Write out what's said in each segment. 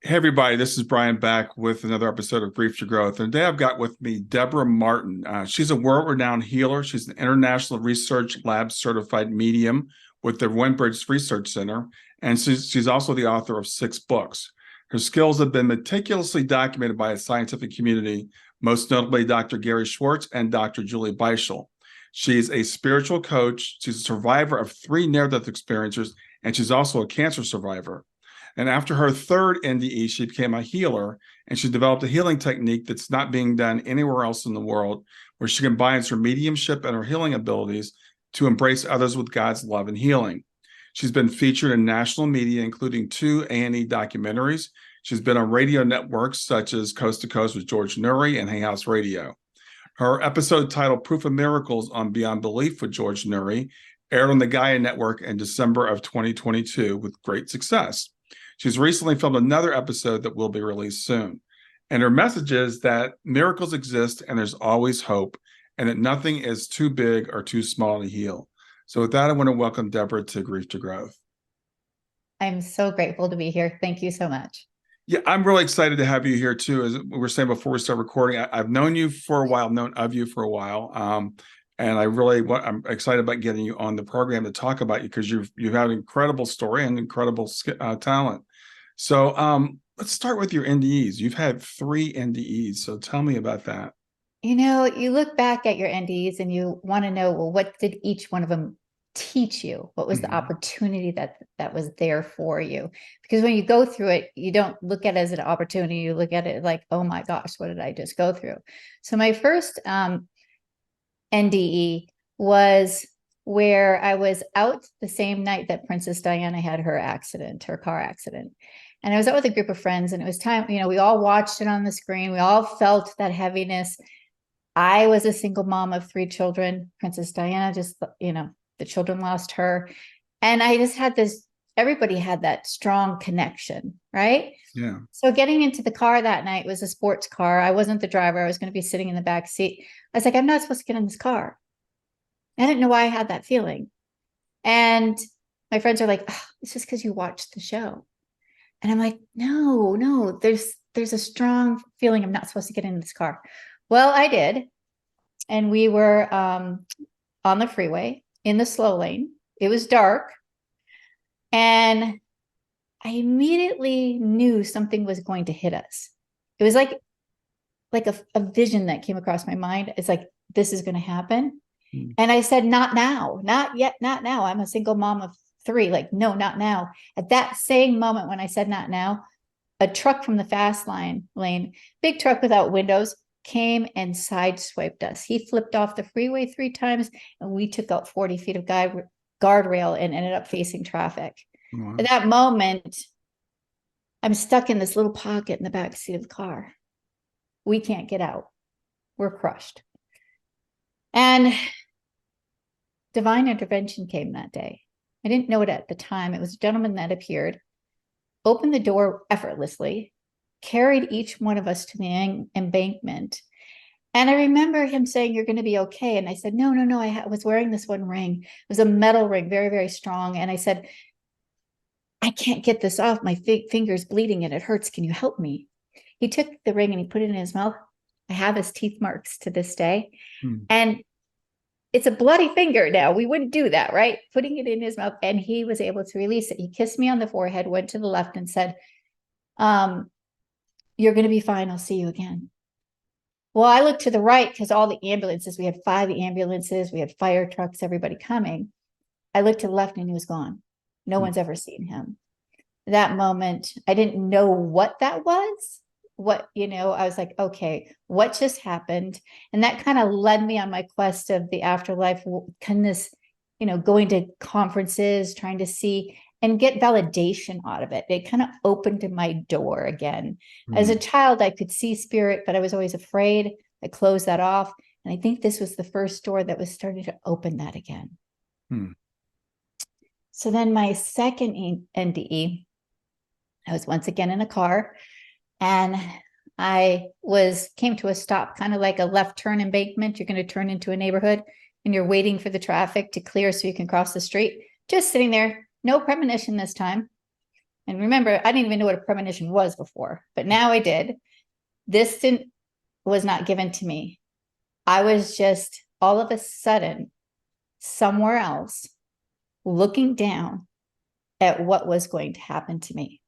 Hey everybody, this is Brian back with another episode of Grief to Growth. And today I've got with me Debra Martin. She's a world-renowned healer. She's an international research lab certified medium with the Windbridge Research Center, and she's also the author of 6 books. Her skills have been meticulously documented by a scientific community, most notably Dr. Gary Schwartz and Dr. Julie Beischel. She's a spiritual coach. She's a survivor of 3 near-death experiences, and she's also a cancer survivor. And after her 3rd NDE, she became a healer, and she developed a healing technique that's not being done anywhere else in the world, where she combines her mediumship and her healing abilities to embrace others with God's love and healing. She's been featured in national media, including 2 A&E documentaries. She's been on radio networks such as Coast to Coast with George Noory and Hayhouse Radio. Her episode titled Proof of Miracles on Beyond Belief with George Noory aired on the Gaia Network in December of 2022 with great success. She's recently filmed another episode that will be released soon. And her message is that miracles exist and there's always hope, and that nothing is too big or too small to heal. So with that, I want to welcome Deborah to Grief to Growth. I'm so grateful to be here. Thank you so much. Yeah, I'm really excited to have you here too. As we were saying before we start recording, I've known you for a while, known of you for a while. And I'm excited about getting you on the program to talk about you because you've had an incredible story and incredible talent. So let's start with your NDEs. You've had 3 NDEs, so tell me about that. You know, you look back at your NDEs and you want to know, well, what did each one of them teach you? What was the opportunity that was there for you? Because when you go through it, you don't look at it as an opportunity. You look at it like, oh my gosh, what did I just go through? So my first NDE was where I was out the same night that Princess Diana had her car accident. And I was out with a group of friends, and it was time, we all watched it on the screen. We all felt that heaviness. I was a single mom of 3 children. Princess Diana the children lost her. And I just had everybody had that strong connection, right? Yeah. So getting into the car that night was a sports car. I wasn't the driver. I was going to be sitting in the back seat. I was like, I'm not supposed to get in this car. I didn't know why I had that feeling. And my friends are like, oh, it's just because you watched the show. And I'm like, no, there's a strong feeling I'm not supposed to get in this car. Well, I did. And we were on the freeway in the slow lane. It was dark. And I immediately knew something was going to hit us. It was like a vision that came across my mind. It's like, this is going to happen. And I said, not now, not yet, not now. I'm a single mom of 3. Like, no, not now. At that same moment when I said not now, a truck from the fast lane, big truck without windows, came and sideswiped us. He flipped off the freeway 3 times, and we took out 40 feet of guardrail and ended up facing traffic. Wow. At that moment, I'm stuck in this little pocket in the back seat of the car. We can't get out. We're crushed. And divine intervention came that day. I didn't know it at the time. It was a gentleman that appeared, opened the door effortlessly, carried each one of us to the embankment. And I remember him saying, you're going to be okay. And I said, no, I was wearing this one ring. It was a metal ring, very, very strong. And I said, I can't get this off. My finger's bleeding and it hurts. Can you help me? He took the ring and he put it in his mouth. I have his teeth marks to this day. And it's a bloody finger now. We wouldn't do that, right? Putting it in his mouth, and he was able to release it. He kissed me on the forehead, went to the left and said, you're going to be fine. I'll see you again. Well, I looked to the right because all the ambulances, we had 5 ambulances, we had fire trucks, everybody coming. I looked to the left and he was gone. No one's ever seen him. That moment, I didn't know what that was. I was like, okay, what just happened? And that kind of led me on my quest of the afterlife, going to conferences, trying to see and get validation out of it. It kind of opened my door again. As a child, I could see spirit, but I was always afraid. I closed that off. And I think this was the first door that was starting to open that again. So then my second NDE, I was once again in a car. And I came to a stop, kind of like a left turn embankment. You're going to turn into a neighborhood and you're waiting for the traffic to clear so you can cross the street. Just sitting there, no premonition this time. And remember, I didn't even know what a premonition was before, but now I did. This was not given to me. I was just all of a sudden somewhere else looking down at what was going to happen to me.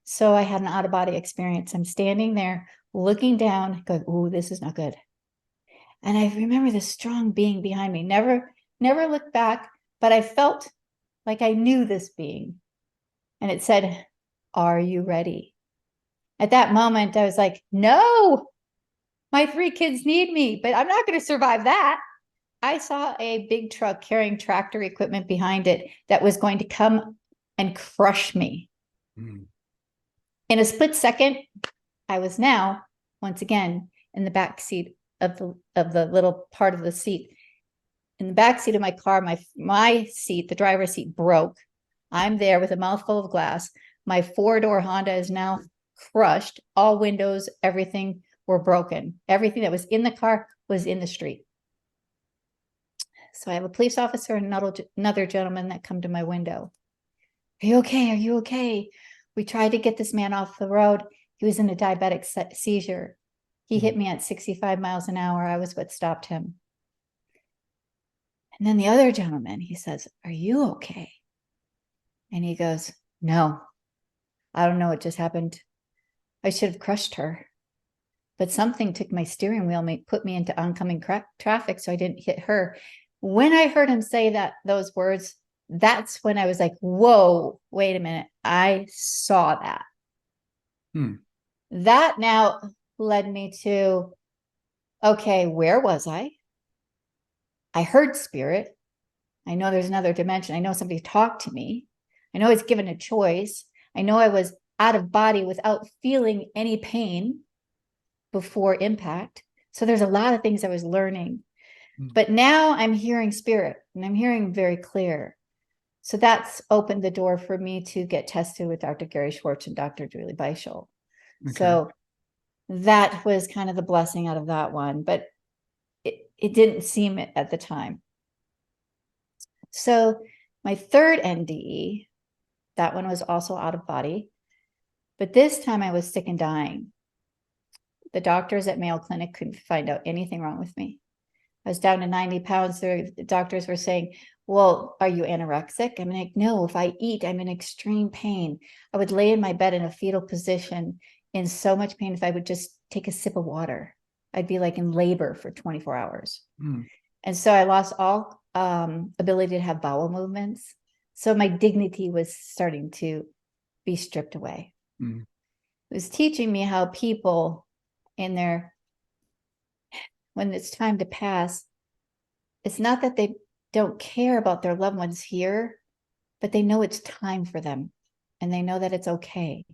So I had an out-of-body experience. I'm standing there looking down, going, "Ooh, this is not good." And I remember this strong being behind me. Never looked back, but I felt like I knew this being. And it said, "Are you ready?" At that moment, I was like, "No, my 3 kids need me, but I'm not going to survive that." I saw a big truck carrying tractor equipment behind it that was going to come and crush me. Mm. In a split second, I was now once again in the back seat of the little part of the seat. In the back seat of my car, my seat, the driver's seat, broke. I'm there with a mouthful of glass. My 4-door Honda is now crushed. All windows, everything were broken. Everything that was in the car was in the street. So I have a police officer and another gentleman that come to my window. "Are you okay? Are you okay?" We tried to get this man off the road. He was in a diabetic seizure. He hit me at 65 miles an hour. I was what stopped him. And then the other gentleman, he says, "Are you okay?" And he goes, "No, I don't know what just happened. I should have crushed her. But something took my steering wheel and put me into oncoming traffic so I didn't hit her." When I heard him say those words, that's when I was like, whoa, wait a minute. I saw that. That now led me to, okay, where was I? I heard spirit. I know there's another dimension. I know somebody talked to me. I know I was given a choice. I know I was out of body without feeling any pain before impact. So there's a lot of things I was learning. But now I'm hearing spirit, and I'm hearing very clear. So that's opened the door for me to get tested with Dr. Gary Schwartz and Dr. Julie Beischel. Okay. So that was kind of the blessing out of that one, but it didn't seem it at the time. So my third NDE, that one was also out of body, but this time I was sick and dying. The doctors at Mayo Clinic couldn't find out anything wrong with me. I was down to 90 pounds. The doctors were saying, "Well, are you anorexic?" I'm like, "No, if I eat, I'm in extreme pain." I would lay in my bed in a fetal position in so much pain. If I would just take a sip of water, I'd be like in labor for 24 hours. And so I lost all ability to have bowel movements. So my dignity was starting to be stripped away. It was teaching me how people when it's time to pass, it's not that they don't care about their loved ones here, but they know it's time for them and they know that it's okay.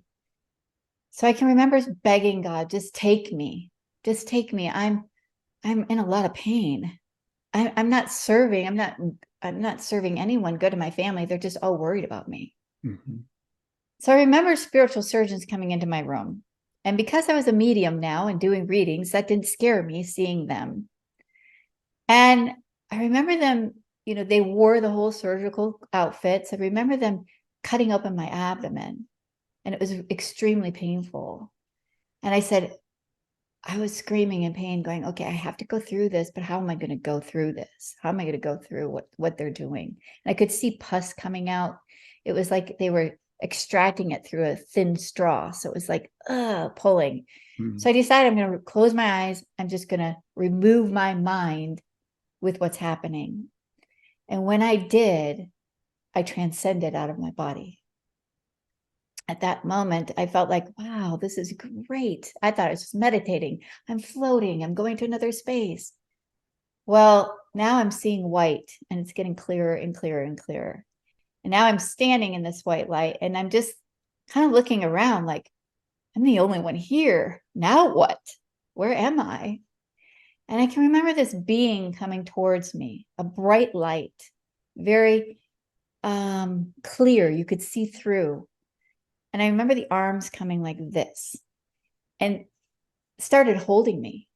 So I can remember begging God, just take me. I'm in a lot of pain. I'm not serving anyone good in my family. They're just all worried about me. So I remember spiritual surgeons coming into my room. And because I was a medium now and doing readings, that didn't scare me seeing them. And I remember them, they wore the whole surgical outfits. I remember them cutting open my abdomen, and it was extremely painful. And I was screaming in pain, going, okay, I have to go through this, but how am I going to go through this? How am I going to go through what they're doing? And I could see pus coming out. It was like they were extracting it through a thin straw. So it was like, pulling. So I decided I'm going to close my eyes. I'm just going to remove my mind with what's happening. And when I did, I transcended out of my body. At that moment, I felt like, wow, this is great. I thought I was just meditating. I'm floating. I'm going to another space. Well, now I'm seeing white, and it's getting clearer and clearer and clearer. And now I'm standing in this white light, and I'm just kind of looking around like, I'm the only one here. Now what? Where am I? And I can remember this being coming towards me, a bright light, very clear. You could see through. And I remember the arms coming like this and started holding me.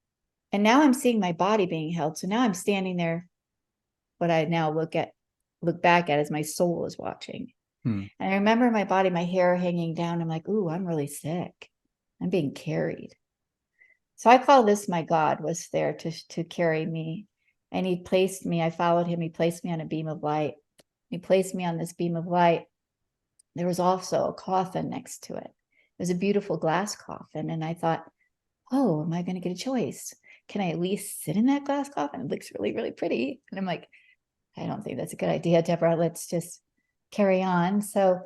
And now I'm seeing my body being held. So now I'm standing there. What I now look back at as my soul is watching. Hmm. And I remember my body, my hair hanging down. I'm like, ooh, I'm really sick. I'm being carried. So I call this my God was there to carry me. And he placed me, I followed him. He placed me on a beam of light. He placed me on this beam of light. There was also a coffin next to it. It was a beautiful glass coffin. And I thought, oh, am I going to get a choice? Can I at least sit in that glass coffin? It looks really, really pretty. And I'm like, I don't think that's a good idea, Deborah. Let's just carry on. So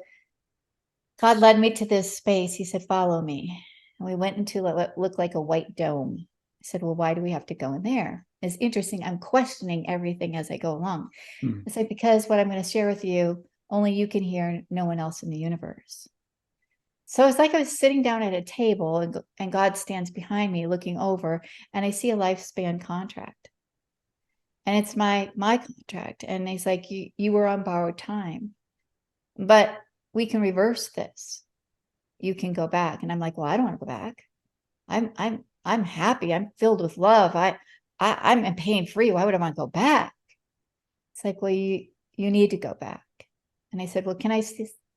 God led me to this space. He said, follow me. And we went into what looked like a white dome. I said, well, why do we have to go in there? It's interesting. I'm questioning everything as I go along. Hmm. I said, because what I'm going to share with you, only you can hear, no one else in the universe. So it's like I was sitting down at a table and God stands behind me looking over, and I see a lifespan contract. And it's my contract. And he's like, you were on borrowed time, but we can reverse this. You can go back. And I'm like, well, I don't want to go back. I'm happy. I'm filled with love. I'm pain free. Why would I want to go back? It's like, well, you need to go back. And I said, well, can I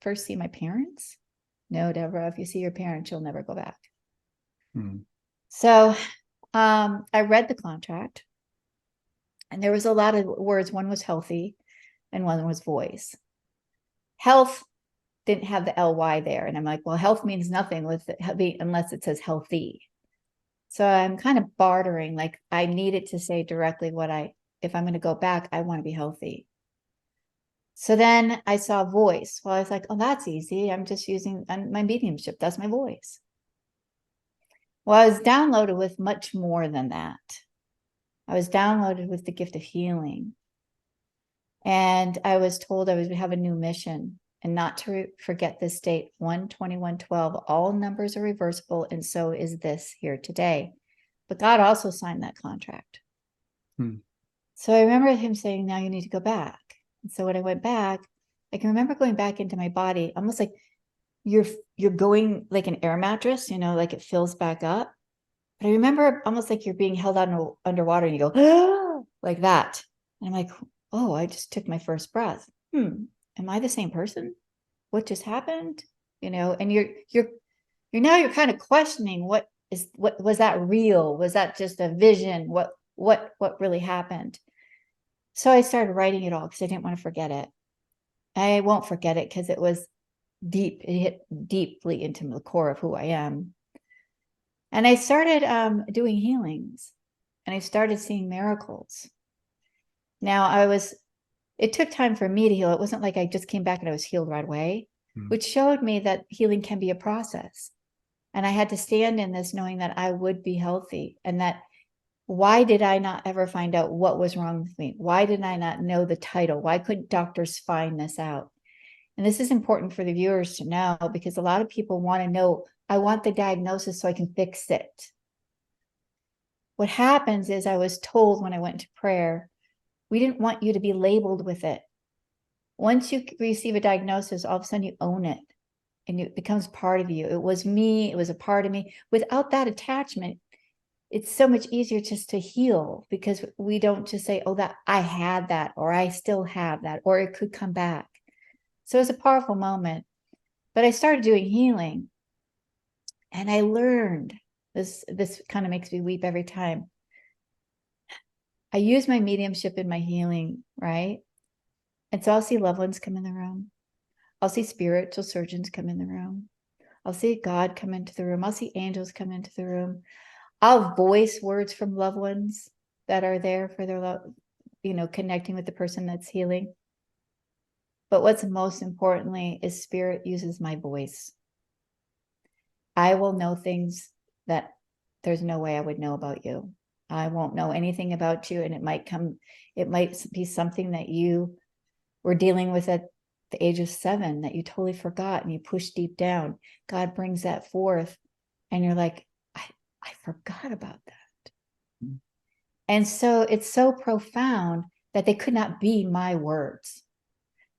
first see my parents? No, Deborah, if you see your parents, you'll never go back. Hmm. So I read the contract, and there was a lot of words. One was healthy and one was voice. Health didn't have the ly there. And I'm like, well, health means nothing with it, unless it says healthy. So I'm kind of bartering, like I needed to say directly if I'm going to go back, I want to be healthy. So then I saw voice. Well, I was like, oh, that's easy. I'm just using my mediumship. That's my voice. Well, I was downloaded with much more than that. I was downloaded with the gift of healing. And I was told I would have a new mission, and not to forget this date, 1/21/12. All numbers are reversible, and so is this here today. But God also signed that contract. Hmm. So I remember him saying, now you need to go back. And so when I went back, I can remember going back into my body, almost like you're going like an air mattress, like it fills back up. But I remember almost like you're being held underwater, and you go, like that. And I'm like, oh, I just took my first breath. Am I the same person? What just happened? And you're kind of questioning, what was that real? Was that just a vision? What really happened? So I started writing it all because I didn't want to forget it. I won't forget it because it was deep. It hit deeply into the core of who I am. And I started doing healings, and I started seeing miracles. Now it took time for me to heal. It wasn't like I just came back and I was healed right away, which showed me that healing can be a process. And I had to stand in this knowing that I would be healthy, and that why did I not ever find out what was wrong with me? Why did I not know the title? Why couldn't doctors find this out? And this is important for the viewers to know, because a lot of people want to know, I want the diagnosis so I can fix it. What happens is, I was told when I went to prayer, we didn't want you to be labeled with it. Once you receive a diagnosis, all of a sudden you own it, and it becomes part of you. It was me. It was a part of me. Without that attachment, it's so much easier just to heal, because we don't just say, oh, that I had that, or I still have that, or it could come back. So it was a powerful moment. But I started doing healing, and I learned this kind of makes me weep every time. I use my mediumship in my healing, right? And so I'll see loved ones come in the room. I'll see spiritual surgeons come in the room. I'll see God come into the room. I'll see angels come into the room. I'll voice words from loved ones that are there for their love, connecting with the person that's healing. But what's most importantly is spirit uses my voice. I will know things that there's no way I would know about you. I won't know anything about you, and it might be something that you were dealing with at the age of 7 that you totally forgot and you pushed deep down. God brings that forth, and you're like, I forgot about that. Mm-hmm. And so it's so profound that they could not be my words.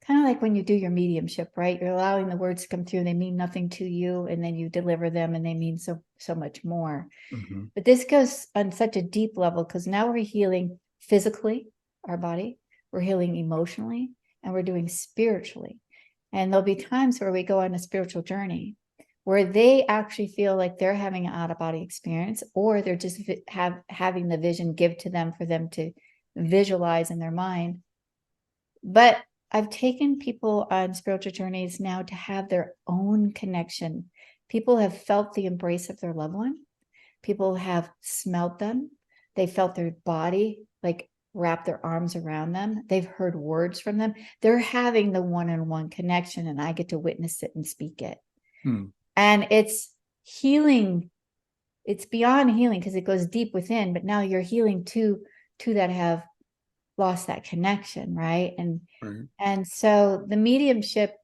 Kind of like when you do your mediumship, right? You're allowing the words to come through. They mean nothing to you, and then you deliver them, and they mean so much more. Mm-hmm. But this goes on such a deep level, because now we're healing physically, our body, we're healing emotionally, and we're doing spiritually. And there'll be times where we go on a spiritual journey where they actually feel like they're having an out-of-body experience, or they're just having the vision give to them for them to visualize in their mind. But I've taken people on spiritual journeys now to have their own connection. People have felt the embrace of their loved one. People have smelled them. They felt their body like wrap their arms around them. They've heard words from them. They're having the one-on-one connection, and I get to witness it and speak it. And it's healing. It's beyond healing because it goes deep within, but now you're healing to that have lost that connection, right? And so the mediumship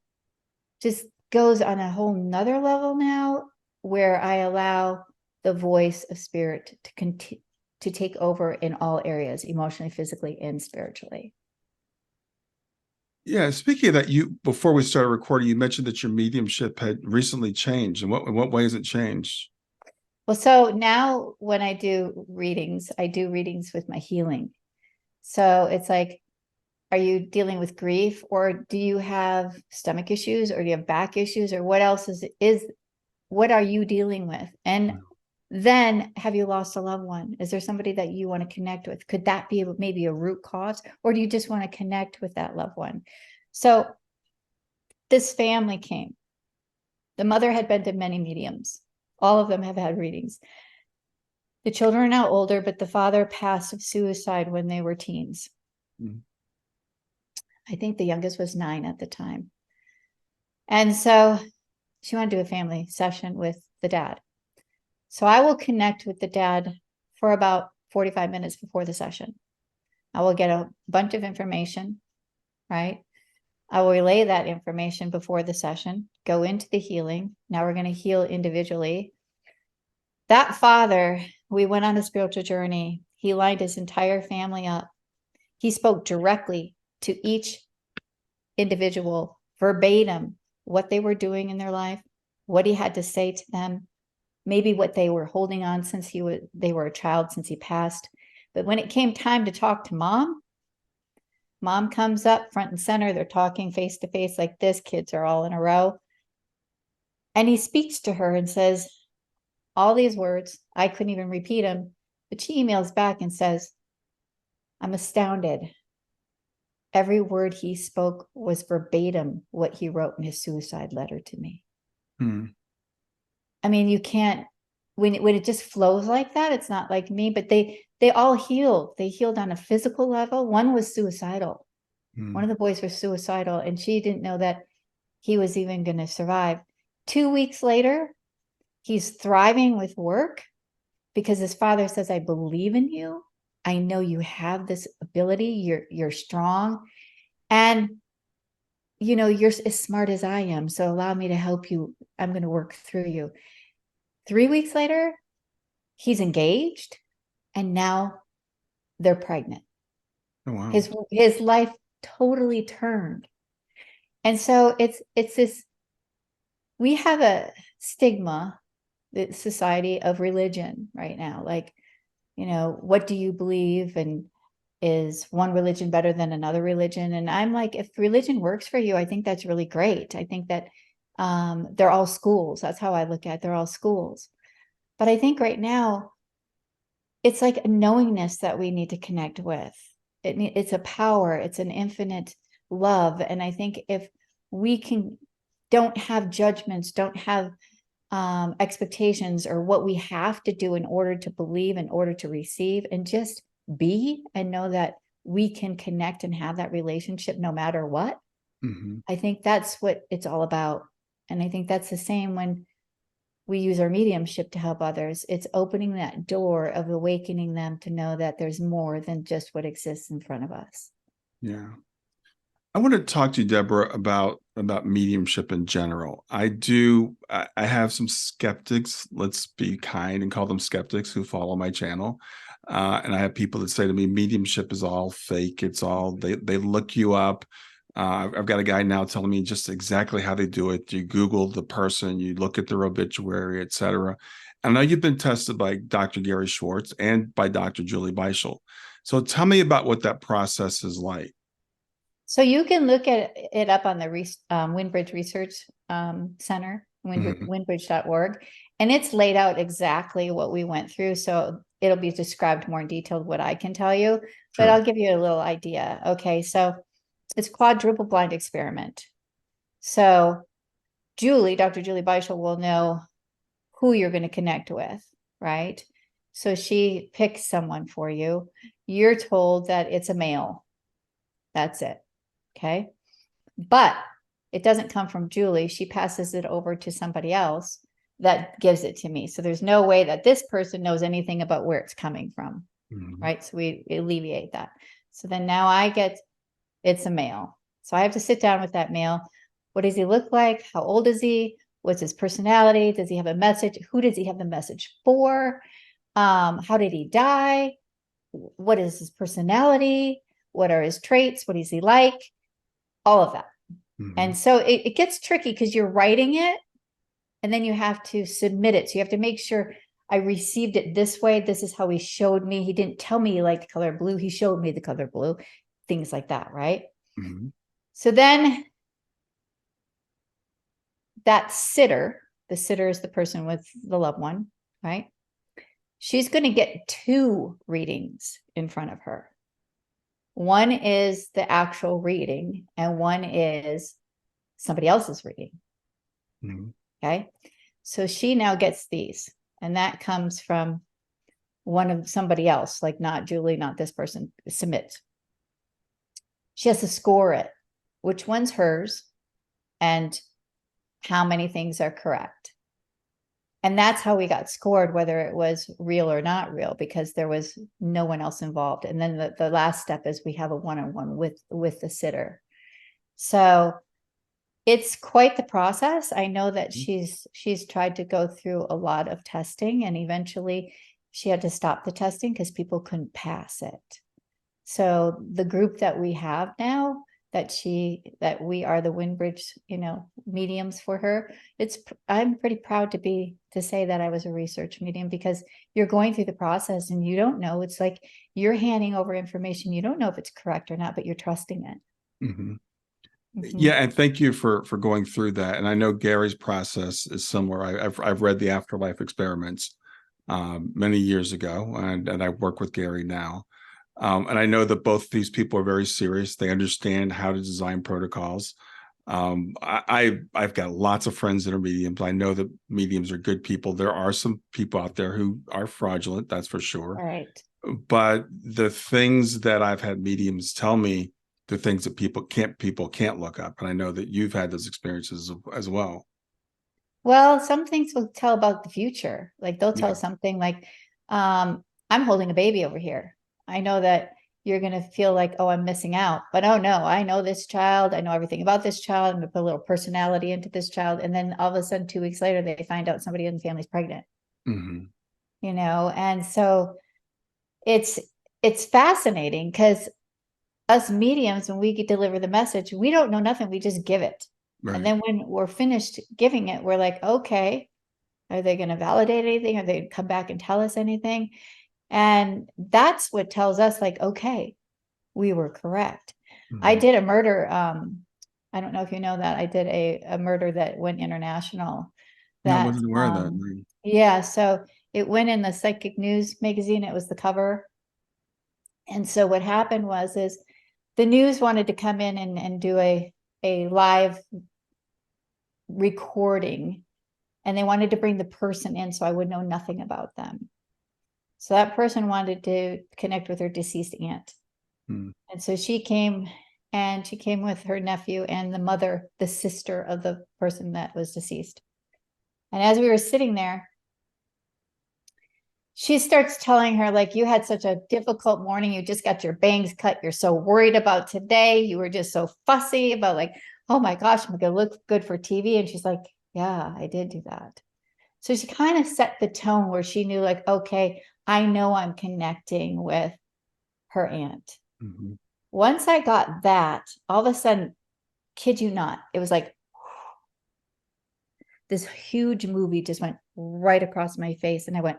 just goes on a whole nother level now, where I allow the voice of spirit to take over in all areas, emotionally, physically, and spiritually. Yeah, speaking of that, before we started recording, you mentioned that your mediumship had recently changed. In what way has it changed? Well, so now when I do readings with my healing. So it's like, are you dealing with grief, or do you have stomach issues, or do you have back issues, or what else what are you dealing with? And then, have you lost a loved one? Is there somebody that you want to connect with? Could that be maybe a root cause, or do you just want to connect with that loved one? So this family came. The mother had been to many mediums. All of them have had readings. The children are now older, but the father passed of suicide when they were teens. I think the youngest was 9 at the time. And so she wanted to do a family session with the dad. So I will connect with the dad for about 45 minutes before the session. I will get a bunch of information, right? I will relay that information before the session, go into the healing. Now we're going to heal individually. That father, we went on a spiritual journey. He lined his entire family up. He spoke directly to each individual, verbatim, what they were doing in their life, what he had to say to them, maybe what they were holding on since they were a child, since he passed. But when it came time to talk to mom comes up front and center. They're talking face to face like this. Kids are all in a row. And he speaks to her and says all these words. I couldn't even repeat them, but she emails back and says, I'm astounded. Every word he spoke was verbatim what he wrote in his suicide letter to me. I mean, you can't, when it just flows like that, it's not like me, but they all healed. They healed on a physical level. One was suicidal. One of the boys was suicidal, and she didn't know that he was even going to survive. 2 weeks later, he's thriving with work because his father says, I believe in you. I know you have this ability. You're strong. And, you're as smart as I am. So allow me to help you. I'm going to work through you. 3 weeks later, he's engaged, and now they're pregnant. Oh, wow. His life totally turned. And so it's this, we have a stigma, the society of religion right now. Like, what do you believe? And is one religion better than another religion? And I'm like, if religion works for you, I think that's really great. I think that they're all schools. That's how I look at it. They're all schools. But I think right now, it's like a knowingness that we need to connect with. It's a power. It's an infinite love. And I think if we don't have judgments, don't have expectations or what we have to do in order to believe, in order to receive, and just be and know that we can connect and have that relationship no matter what. I think that's what it's all about. And I think that's the same when we use our mediumship to help others. It's opening that door of awakening them to know that there's more than just what exists in front of us. Yeah. I want to talk to you, Deborah, about mediumship in general. I have some skeptics, let's be kind and call them skeptics, who follow my channel. And I have people that say to me, mediumship is all fake. It's all, they look you up. I've got a guy now telling me just exactly how they do it. You Google the person, you look at their obituary, etc. I know you've been tested by Dr. Gary Schwartz and by Dr. Julie Beischel. So tell me about what that process is like. So you can look at it up on the Windbridge Research Center, Mhm. windbridge.org, and it's laid out exactly what we went through. So it'll be described more in detail what I can tell you, but Sure. I'll give you a little idea. Okay, so it's quadruple blind experiment. So Dr. Julie Beischel will know who you're going to connect with, right? So she picks someone for you. You're told that it's a male. That's it. Okay. But it doesn't come from Julie. She passes it over to somebody else that gives it to me. So there's no way that this person knows anything about where it's coming from. Mhm. Right. So we alleviate that. So then now it's a male. So I have to sit down with that male. What does he look like? How old is he? What's his personality? Does he have a message? Who does he have the message for? How did he die? What is his personality? What are his traits? What is he like? All of that. And Mhm. so it gets tricky because you're writing it and then you have to submit it. So you have to make sure I received it this way. This is how he showed me. He didn't tell me he liked the color blue. He showed me the color blue, things like that, right? Mhm. So then that sitter, the sitter is the person with the loved one, right? She's going to get two readings in front of her. One is the actual reading, and one is somebody else's reading. Mhm. Okay. So she now gets these, and that comes from one of somebody else, like not Julie, not this person, submits. She has to score it, which one's hers, and how many things are correct. And that's how we got scored, whether it was real or not real, because there was no one else involved. And then the last step is we have a one-on-one with the sitter. So it's quite the process. I know that she's tried to go through a lot of testing, and eventually she had to stop the testing because people couldn't pass it. So the group that we have now, that we are the Windbridge, mediums for her. I'm pretty proud to say that I was a research medium, because you're going through the process and you don't know. It's like you're handing over information. You don't know if it's correct or not, but you're trusting it. Mhm. Mhm. Yeah, and thank you for going through that. And I know Gary's process is similar. I've read the Afterlife Experiments many years ago, and I work with Gary now. And I know that both these people are very serious. They understand how to design protocols. I've got lots of friends that are mediums. I know that mediums are good people. There are some people out there who are fraudulent, that's for sure. All right. But the things that I've had mediums tell me, the things that people can't look up. And I know that you've had those experiences as well. Well, some things will tell about the future. Like they'll tell Yeah. something like, I'm holding a baby over here. I know that you're going to feel like, oh, I'm missing out. But oh no, I know this child. I know everything about this child. I'm going to put a little personality into this child. And then all of a sudden, 2 weeks later, they find out somebody in the family's pregnant, Hmm. And so it's it's fascinating because us mediums, when we deliver the message, we don't know nothing. We just give it. And Right. then when we're finished giving it, we're like, okay, are they going to validate anything? Are they going to come back and tell us anything? And that's what tells us, like, okay, we were correct. I Hmm. did a murder. I don't know if you know that. I did a murder that went international. No, I That, wasn't aware of that. Mm. yeah, so it went in the Psychic News magazine. It was the cover. And so what happened is the news wanted to come in and do a live recording, and they wanted to bring the person in so I would know nothing about them. So that person wanted to connect with her deceased aunt. Mm. And so she came, and she came with her nephew and the mother, the sister of the person that was deceased. And as we were sitting there, she starts telling her, like, you had such a difficult morning. You just got your bangs cut. You're so worried about today. You were just so fussy about, like, oh my gosh, I'm going to look good for TV. And she's like, yeah, I did do that. So she kind of set the tone where she knew, like, okay, I know I'm connecting with her aunt. Hmm. Once I got that, all of a sudden, kid you not, it was like this huge movie just went right across my face. And I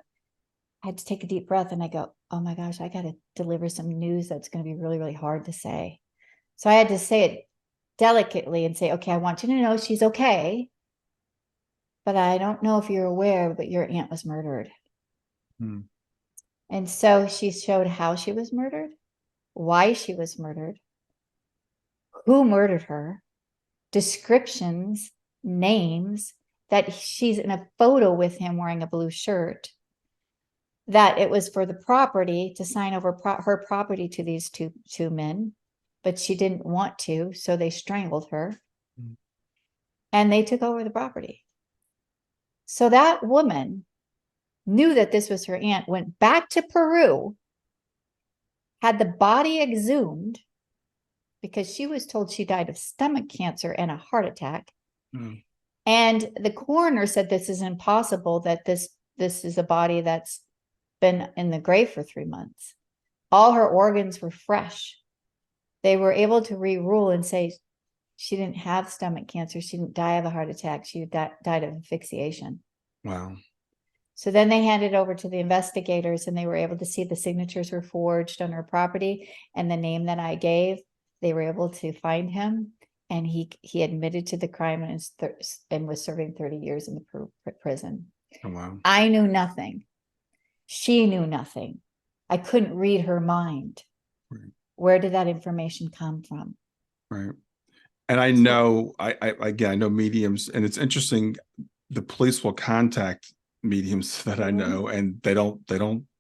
had to take a deep breath and I go, oh my gosh, I got to deliver some news that's going to be really, really hard to say. So I had to say it delicately and say, okay, I want you to know she's okay, but I don't know if you're aware, but your aunt was murdered. Hmm. And so she showed how she was murdered, why she was murdered, who murdered her, descriptions, names, that she's in a photo with him wearing a blue shirt, that it was for the property, to sign over her property to these two men, but she didn't want to, so they strangled her and they took over the property. So that woman knew that this was her aunt, went back to Peru, had the body exhumed because she was told she died of stomach cancer and a heart attack. Mm. And the coroner said this is impossible, that this is a body that's been in the grave for 3 months. All her organs were fresh. They were able to re-rule and say she didn't have stomach cancer. She didn't die of a heart attack. She died of asphyxiation. Wow. So then they handed it over to the investigators, and they were able to see the signatures were forged on her property, and the name that I gave, they were able to find him, and he admitted to the crime and was serving 30 years in the prison. Oh, wow. I knew nothing. She knew nothing. I couldn't read her mind. Right. Where did that information come from? Right. And I know, I know mediums, and it's interesting. The police will contact mediums that I know, and they don't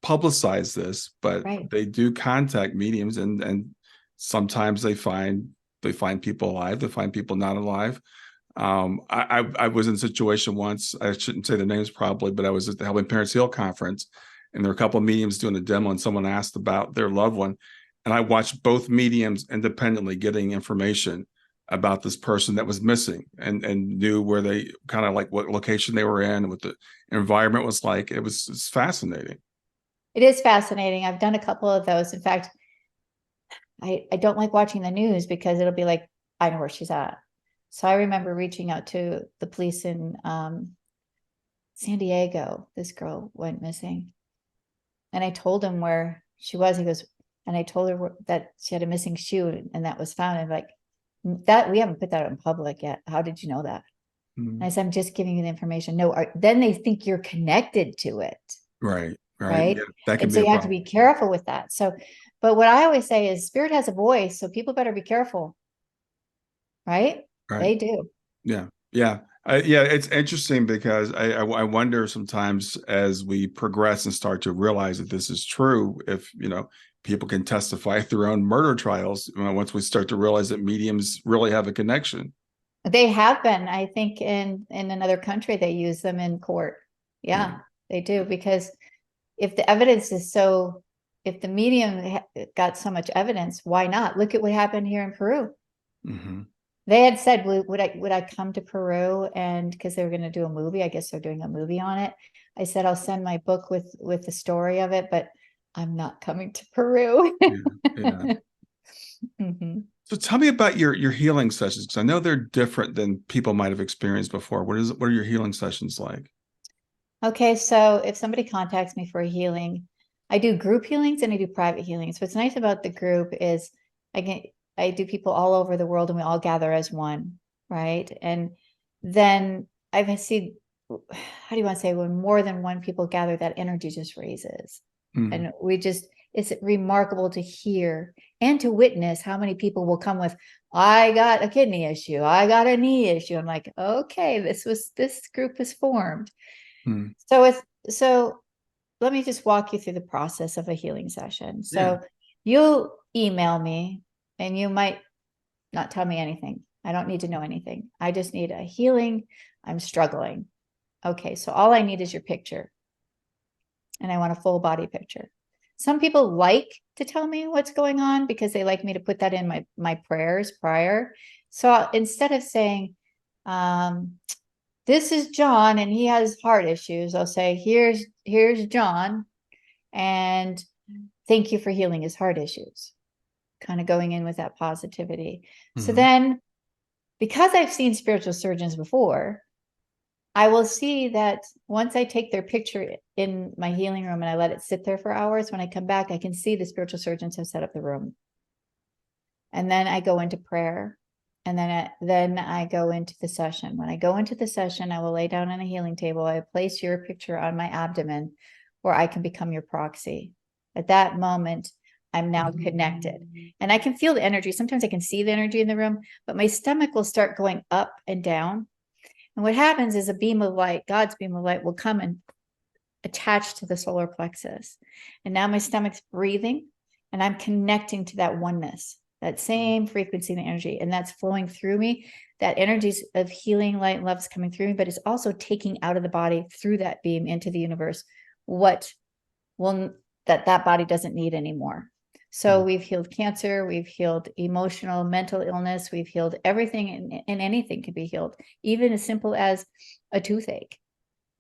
publicize this, but they do contact mediums, and sometimes they find people alive, they find people not alive. I was in a situation once, I shouldn't say the names probably, but I was at the Helping Parents Heal conference, and there were a couple of mediums doing a demo, and someone asked about their loved one, and I watched both mediums independently getting information about this person that was missing, and knew where they kind of like what location they were in, what the environment was like. It's fascinating. It is fascinating. I've done a couple of those. In fact, I don't like watching the news because it'll be like, I know where she's at. So I remember reaching out to the police in San Diego. This girl went missing, and I told him where she was. He goes, and I told her that she had a missing shoe, and that was found. And like, that we haven't put that in public yet. How did you know that? Mm-hmm. I said, I'm just giving you the information. No, then they think you're connected to it. Right. Right. Yeah, that can and be so a you have to problem. be careful with that. So, but what I always say is spirit has a voice, so people better be careful. Right. They do. Yeah. Yeah. Yeah, it's interesting because I wonder sometimes as we progress and start to realize that this is true, if people can testify through their own murder trials, once we start to realize that mediums really have a connection. They have been, I think, in another country, they use them in court. Yeah, they do, because if the evidence is so, if the medium got so much evidence, why not? Look at what happened here in Peru. Mm-hmm. They had said, would I come to Peru? And because they were going to do a movie, I guess they're doing a movie on it. I said, I'll send my book with the story of it, but I'm not coming to Peru. Yeah. Mm-hmm. So tell me about your healing sessions, because I know they're different than people might have experienced before. What are your healing sessions like? Okay, so if somebody contacts me for a healing, I do group healings and I do private healings. What's nice about the group is I do people all over the world, and we all gather as one, right? And then I've seen, how do you want to say, when more than one people gather, that energy just raises. And it's remarkable to hear and to witness how many people will come with, I got a kidney issue, I got a knee issue. I'm like, okay, this group is formed. So let me just walk you through the process of a healing session. So you'll email me, and you might not tell me anything. I don't need to know anything. I just need a healing. I'm struggling. Okay, so all I need is your picture, and I want a full body picture. Some people like to tell me what's going on because they like me to put that in my prayers prior. So instead of saying, this is John and he has heart issues, I'll say, here's John, and thank you for healing his heart issues. Kind of going in with that positivity. So then, because I've seen spiritual surgeons before, I will see that once I take their picture in my healing room and I let it sit there for hours, when I come back, I can see the spiritual surgeons have set up the room. And then I go into prayer. And then I go into the session. When I go into the session, I will lay down on a healing table. I place your picture on my abdomen where I can become your proxy. At that moment, I'm now connected. And I can feel the energy. Sometimes I can see the energy in the room, but my stomach will start going up and down. And what happens is a beam of light, God's beam of light, will come and attach to the solar plexus. And now my stomach's breathing and I'm connecting to that oneness, that same frequency and energy. And that's flowing through me. That energy of healing, light, and love is coming through me, but it's also taking out of the body through that beam into the universe what will that body doesn't need anymore. So we've healed cancer, we've healed emotional, mental illness, we've healed everything, and anything can be healed, even as simple as a toothache.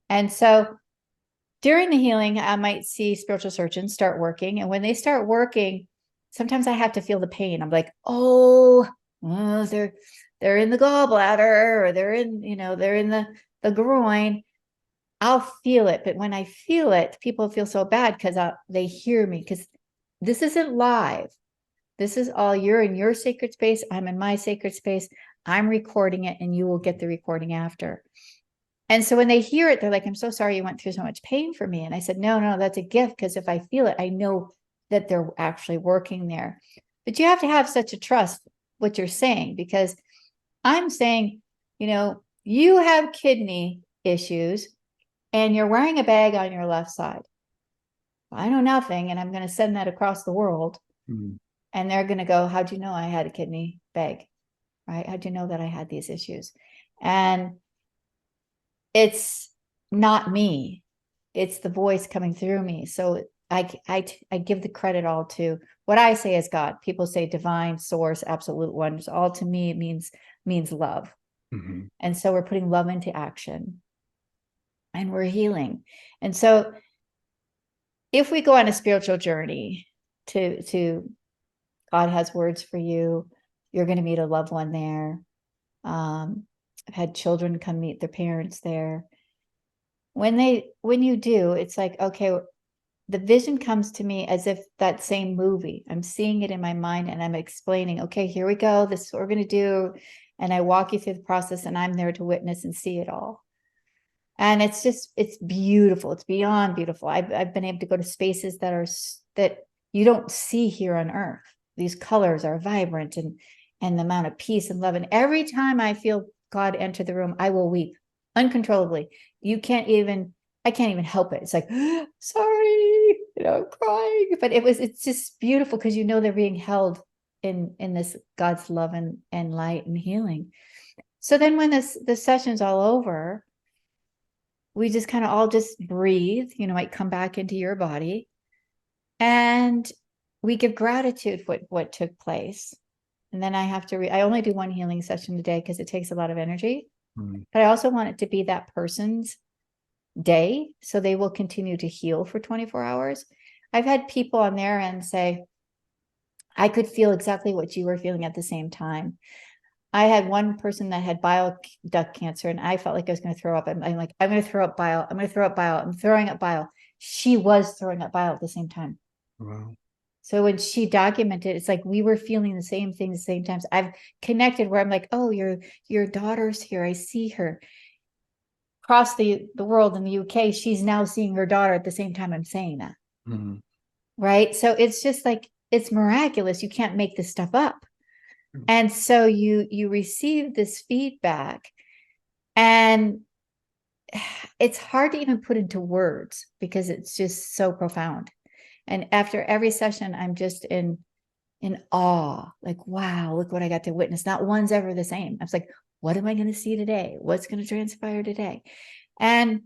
And so during the healing, I might see spiritual surgeons start working. And when they start working, sometimes I have to feel the pain. I'm like, they're in the gallbladder, or they're in the groin. I'll feel it. But when I feel it, people feel so bad because they hear me, because this isn't live. This is all, you're in your sacred space. I'm in my sacred space. I'm recording it, and you will get the recording after. And so when they hear it, they're like, I'm so sorry you went through so much pain for me. And I said, no, that's a gift, because if I feel it, I know that they're actually working there. But you have to have such a trust what you're saying, because I'm saying, you have kidney issues and you're wearing a bag on your left side. I know nothing, and I'm going to send that across the world. Mm-hmm. And they're going to go, how'd you know I had a kidney bag? Right? How'd you know that I had these issues? And it's not me. It's the voice coming through me. So I give the credit all to what I say is God. People say divine, source, absolute one. All to me means love. Mm-hmm. And so we're putting love into action, and we're healing. And so if we go on a spiritual journey to God has words for you, you're going to meet a loved one there. I've had children come meet their parents there. When you do, it's like, okay, the vision comes to me as if that same movie. I'm seeing it in my mind, and I'm explaining, okay, here we go. This is what we're going to do. And I walk you through the process, and I'm there to witness and see it all. And it's beautiful. It's beyond beautiful. I've been able to go to spaces that you don't see here on Earth. These colors are vibrant, and the amount of peace and love. And every time I feel God enter the room, I will weep uncontrollably. I can't even help it. It's like, sorry, I'm crying. But it's just beautiful, because they're being held in this God's love and light and healing. So then when the session's all over, we just kind of all just breathe, might come back into your body, and we give gratitude for what took place. And then I have to I only do one healing session a day, because it takes a lot of energy. Mm-hmm. But I also want it to be that person's day, so they will continue to heal for 24 hours. I've had people on there and say, I could feel exactly what you were feeling at the same time. I had one person that had bile duct cancer, and I felt like I was going to throw up. I'm like, I'm going to throw up bile. I'm going to throw up bile. I'm throwing up bile. She was throwing up bile at the same time. Wow. So when she documented, it's like we were feeling the same thing at the same times. I've connected where I'm like, oh, your daughter's here. I see her. Across the world in the UK, she's now seeing her daughter at the same time I'm saying that. Mm-hmm. Right? So it's just like, it's miraculous. You can't make this stuff up. Mm-hmm. And so you receive this feedback, and it's hard to even put into words, because it's just so profound. And after every session, I'm just in awe, like, wow, look what I got to witness. Not one's ever the same. I was like, what am I going to see today? What's going to transpire today? And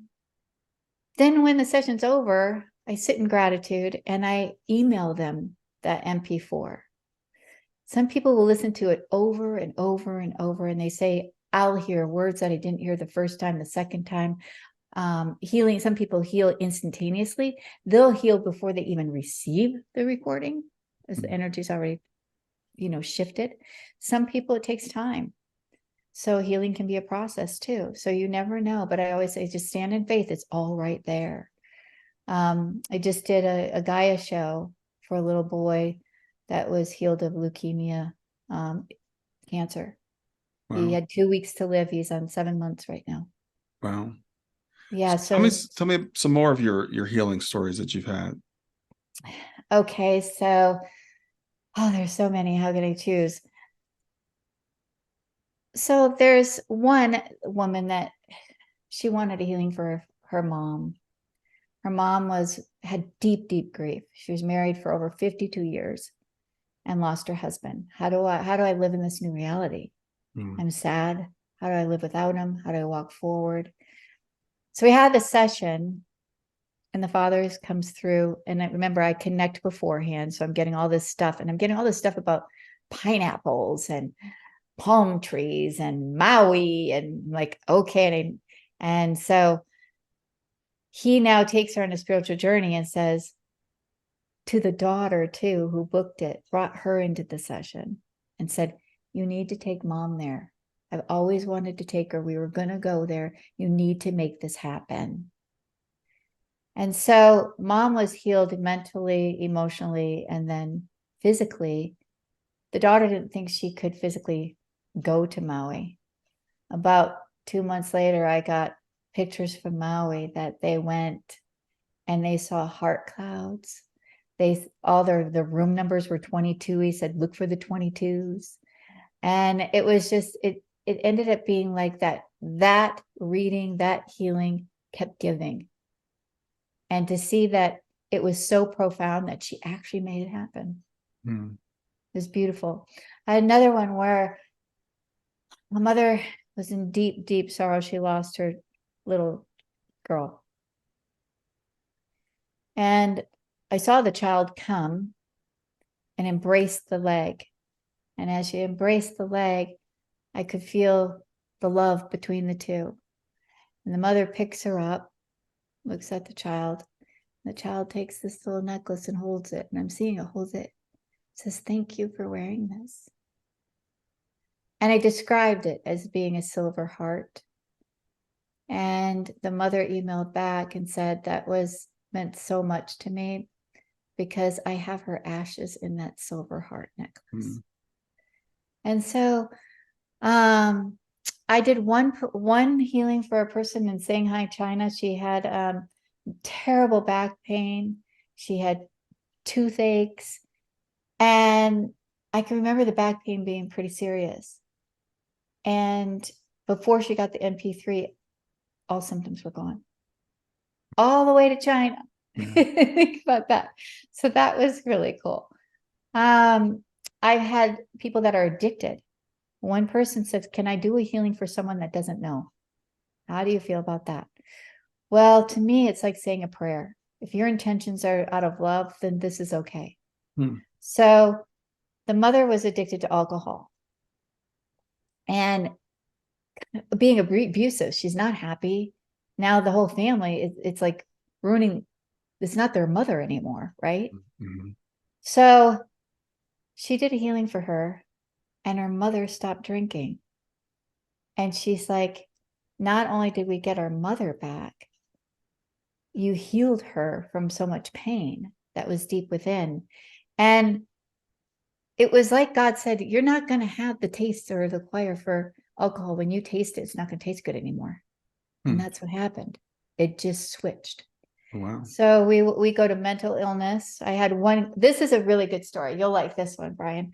then when the session's over, I sit in gratitude and I email them that MP4. Some people will listen to it over and over and over, and they say, I'll hear words that I didn't hear the first time, the second time. Healing, some people heal instantaneously. They'll heal before they even receive the recording, as the energy's already, shifted. Some people, it takes time. So healing can be a process too. So you never know. But I always say, just stand in faith. It's all right there. I just did a Gaia show for a little boy that was healed of leukemia. cancer. Wow. He had 2 weeks to live. He's on 7 months right now. Wow. Yeah. So So tell me some more of your healing stories that you've had. okay. So there's so many. How can I choose? So there's one woman that she wanted a healing for her mom. Her mom had deep, deep grief. She was married for over 52 years and lost her husband. How do I live in this new reality? I'm sad. How do I live without him? How do I walk forward? So we had this session, and the father comes through, and I remember I connect beforehand. So I'm getting all this stuff, and I'm getting all this stuff about pineapples and palm trees and Maui, and like, okay. And so he now takes her on a spiritual journey and says to the daughter too, who booked it, brought her into the session and said, you need to take mom there. I've always wanted to take her. We were going to go there. You need to make this happen. And so mom was healed mentally, emotionally, and then physically. The daughter didn't think she could physically go to Maui. About 2 months later, I got pictures from Maui that they went and they saw heart clouds. All the room numbers were 22. He said, look for the 22s. And it was just, it ended up being like that reading, that healing kept giving. And to see that it was so profound that she actually made it happen. It was beautiful. I had another one where my mother was in deep, deep sorrow. She lost her little girl. And I saw the child come and embrace the leg. And as she embraced the leg, I could feel the love between the two. And the mother picks her up, looks at the child. The child takes this little necklace and holds it. And I'm seeing it hold it. Says, thank you for wearing this. And I described it as being a silver heart. And the mother emailed back and said that meant so much to me because I have her ashes in that silver heart necklace. And so I did one healing for a person in Shanghai, China. She had terrible back pain. She had toothaches. And I can remember the back pain being pretty serious. And before she got the MP3, all symptoms were gone. All the way to China. Think about that. So that was really cool. I've had people that are addicted. One person says, can I do a healing for someone that doesn't know? How do you feel about that? Well, to me, it's like saying a prayer. If your intentions are out of love, then this is okay. So the mother was addicted to alcohol and being abusive. She's not happy. Now the whole family, it's like ruining. It's not their mother anymore, right? So she did a healing for her and her mother stopped drinking. And she's like, not only did we get our mother back, you healed her from so much pain that was deep within. And it was like God said, you're not going to have the taste or the acquire for alcohol. When you taste it, it's not going to taste good anymore. And that's what happened. It just switched. Wow. So we go to mental illness. I had one. This is a really good story. You'll like this one, Brian.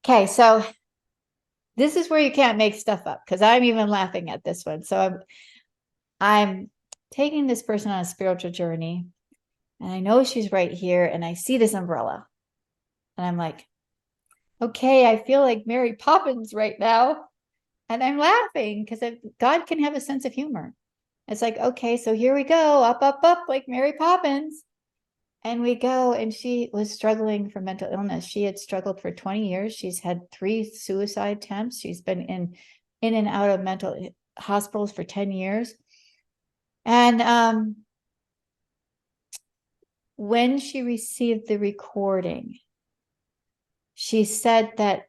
Okay, so this is where you can't make stuff up because I'm even laughing at this one. So I'm taking this person on a spiritual journey, and I know she's right here, and I see this umbrella, and I'm like, okay, I feel like Mary Poppins right now, and I'm laughing because God can have a sense of humor. It's like, okay, so here we go, up, up, up, like Mary Poppins. And we go, and she was struggling for mental illness. She had struggled for 20 years. She's had 3 suicide attempts. She's been in and out of mental hospitals for 10 years. And when she received the recording, she said that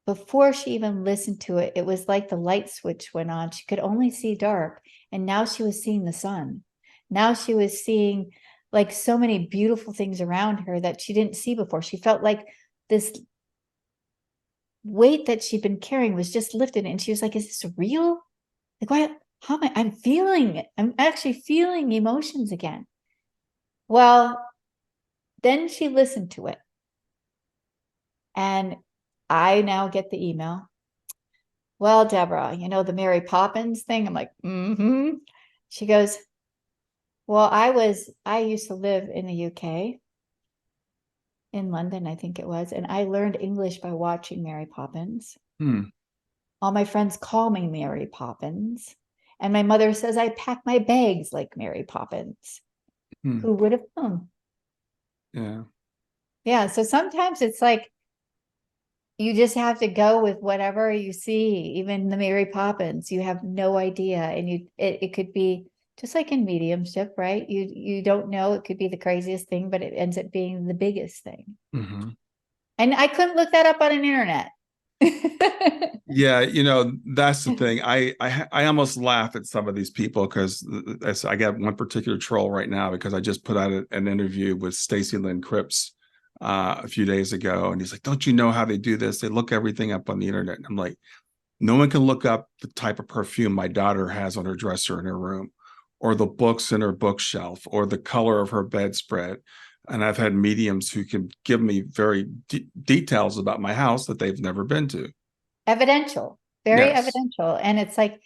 before she even listened to it, it was like the light switch went on. She could only see dark. And now she was seeing the sun. Now she was seeing like so many beautiful things around her that she didn't see before. She felt like this weight that she'd been carrying was just lifted. And she was like, is this real? Like, why? How am I? I'm feeling it. I'm actually feeling emotions again. Well, then she listened to it. And I now get the email. Well, Deborah, you know, the Mary Poppins thing. I'm like, mm-hmm. She goes, well, I used to live in the UK, in London, I think it was, and I learned English by watching Mary Poppins. All my friends call me Mary Poppins. And my mother says I pack my bags like Mary Poppins. Who would have known? Yeah. Yeah. So sometimes it's like you just have to go with whatever you see, even the Mary Poppins. You have no idea. And it could be just like in mediumship, right? You don't know. It could be the craziest thing, but it ends up being the biggest thing. Mm-hmm. And I couldn't look that up on an internet. Yeah, that's the thing. I almost laugh at some of these people because I got one particular troll right now because I just put out an interview with Stacy Lynn Cripps a few days ago, and he's like, "Don't you know how they do this? They look everything up on the internet." And I'm like, "No one can look up the type of perfume my daughter has on her dresser in her room, or the books in her bookshelf, or the color of her bedspread." And I've had mediums who can give me very details about my house that they've never been to. Evidential, very Yes. evidential. And it's like,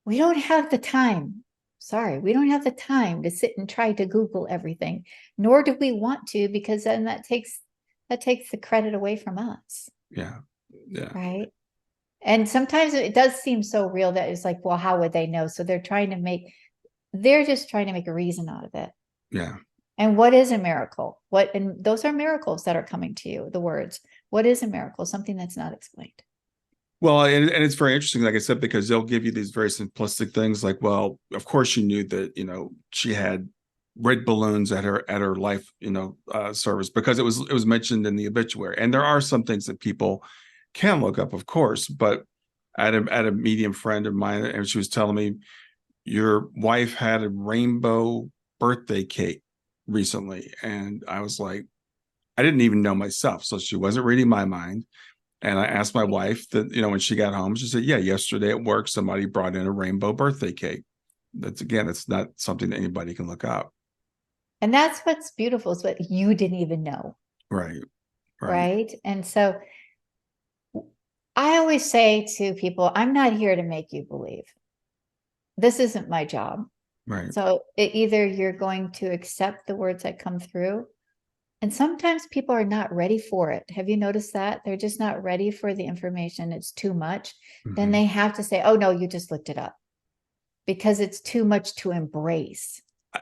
we don't have the time. Sorry, we don't have the time to sit and try to Google everything, nor do we want to, because then that takes the credit away from us. Yeah. Yeah. Right. And sometimes it does seem so real that it's like, well, how would they know? So they're just trying to make a reason out of it. Yeah. And what is a miracle? And those are miracles that are coming to you, the words. What is a miracle? Something that's not explained. Well, and it's very interesting, like I said, because they'll give you these very simplistic things like, well, of course you knew that, she had red balloons at her life, service because it was mentioned in the obituary. And there are some things that people can look up, of course, but I had a medium friend of mine, and she was telling me, your wife had a rainbow birthday cake recently. And I was like, I didn't even know myself. So she wasn't reading my mind. And I asked my wife that, when she got home, she said, yeah, yesterday at work, somebody brought in a rainbow birthday cake. It's not something that anybody can look up. And that's what's beautiful, is what you didn't even know. Right. Right. Right. And so I always say to people, I'm not here to make you believe. This isn't my job. Right. So either you're going to accept the words that come through. And sometimes people are not ready for it. Have you noticed that? They're just not ready for the information. It's too much. Then they have to say, oh, no, you just looked it up, because it's too much to embrace.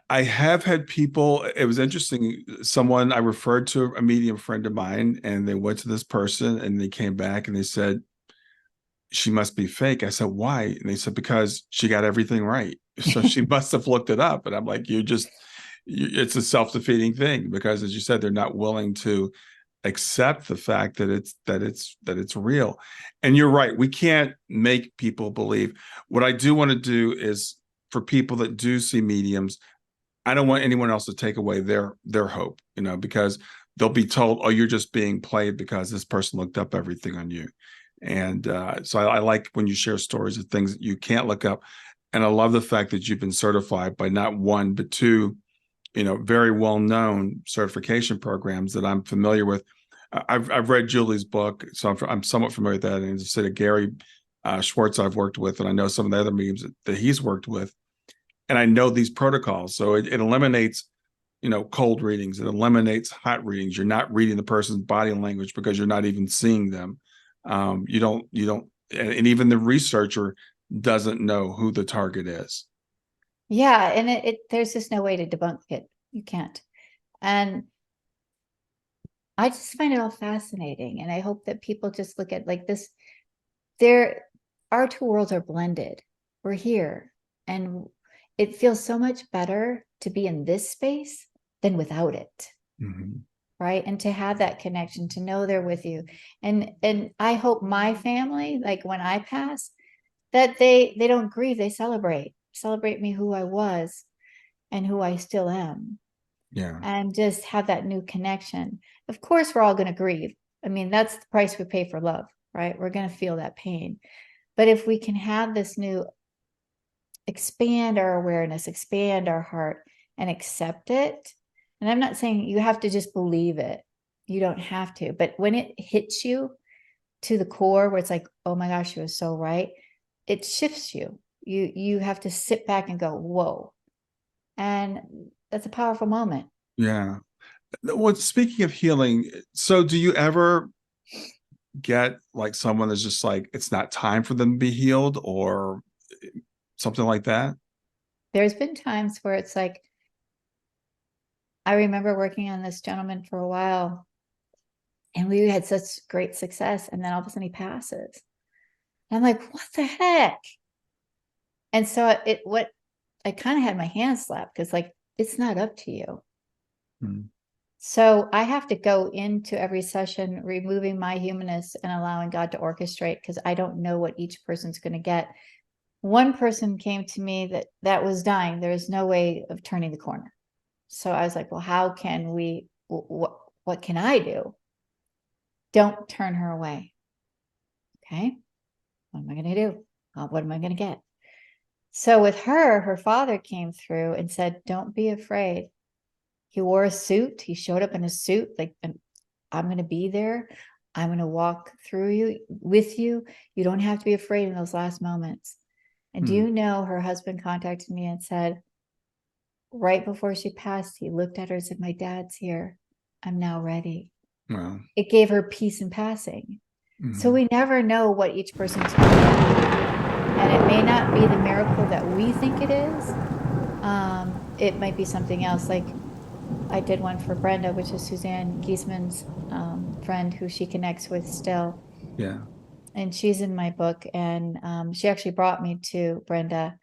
I have had people, it was interesting. Someone I referred to a medium friend of mine, and they went to this person and they came back and they said, she must be fake. I said, why? And they said, because she got everything right. So she must have looked it up. And I'm like, it's a self-defeating thing, because as you said, they're not willing to accept the fact that it's real. And you're right, we can't make people believe. What I do want to do is, for people that do see mediums, I don't want anyone else to take away their hope, because they'll be told, oh, you're just being played because this person looked up everything on you. And so I like when you share stories of things that you can't look up. And I love the fact that you've been certified by not one, but two, very well-known certification programs that I'm familiar with. I've read Julie's book, so I'm somewhat familiar with that. And as I said, Gary Schwartz I've worked with, and I know some of the other mediums that he's worked with. And I know these protocols. So it eliminates, cold readings. It eliminates hot readings. You're not reading the person's body language because you're not even seeing them. You don't, and even the researcher doesn't know who the target is. Yeah. And there's just no way to debunk it. You can't. And I just find it all fascinating. And I hope that people just look at like this. Our two worlds are blended. We're here. And it feels so much better to be in this space than without it. Mm-hmm. Right. And to have that connection, to know they're with you. And I hope my family, like when I pass, that they don't grieve, they celebrate me, who I was and who I still am. Yeah. And just have that new connection. Of course, we're all going to grieve. I mean, that's the price we pay for love. right? We're going to feel that pain. But if we can have this new, expand our awareness, expand our heart, and accept it. And I'm not saying you have to just believe it. You don't have to. But when it hits you to the core, where it's like, oh my gosh, you were so right, it shifts you. You have to sit back and go, whoa. And that's a powerful moment. Yeah. Well, speaking of healing, so do you ever get like someone that's just like, it's not time for them to be healed or something like that? There's been times where it's like, I remember working on this gentleman for a while and we had such great success. And then all of a sudden he passes. And I'm like, what the heck? And so I kind of had my hands slapped because like, it's not up to you. Hmm. So I have to go into every session, removing my humanness and allowing God to orchestrate because I don't know what each person's going to get. One person came to me that was dying. There's no way of turning the corner. So I was like, well, how can we, what can I do? Don't turn her away. Okay. What am I going to do? What am I going to get? So with her father came through and said, don't be afraid. He wore a suit. He showed up in a suit, like, I'm going to be there. I'm going to walk through you with you. You don't have to be afraid in those last moments. And do you know her husband contacted me and said, right before she passed, he looked at her and said, my dad's here. I'm now ready. Wow. It gave her peace in passing. Mm-hmm. So we never know what each person's going to get. And it may not be the miracle that we think it is. It might be something else. Like I did one for Brenda, which is Suzanne Giesman's friend who she connects with still. Yeah. And she's in my book. And she actually brought me to Brenda.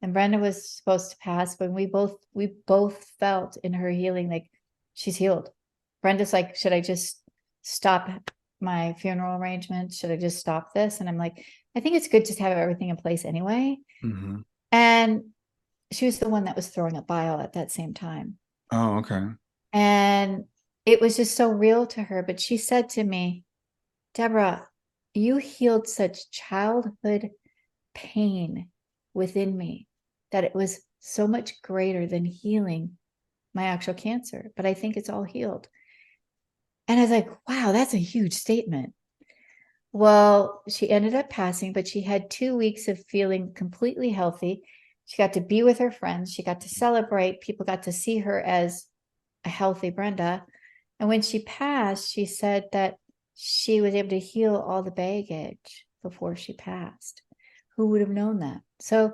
And Brenda was supposed to pass, but we both felt in her healing like she's healed. Brenda's like, should I just stop my funeral arrangements? Should I just stop this? And I'm like, I think it's good just to have everything in place anyway. Mm-hmm. And she was the one that was throwing up bile at that same time. Oh, okay. And it was just so real to her. But she said to me, Deborah, you healed such childhood pain within me that it was so much greater than healing my actual cancer. But I think it's all healed. And I was like, wow, that's a huge statement. Well, she ended up passing, but she had 2 weeks of feeling completely healthy. She got to be with her friends. She got to celebrate. People got to see her as a healthy Brenda. And when she passed, she said that she was able to heal all the baggage before she passed. Who would have known that? So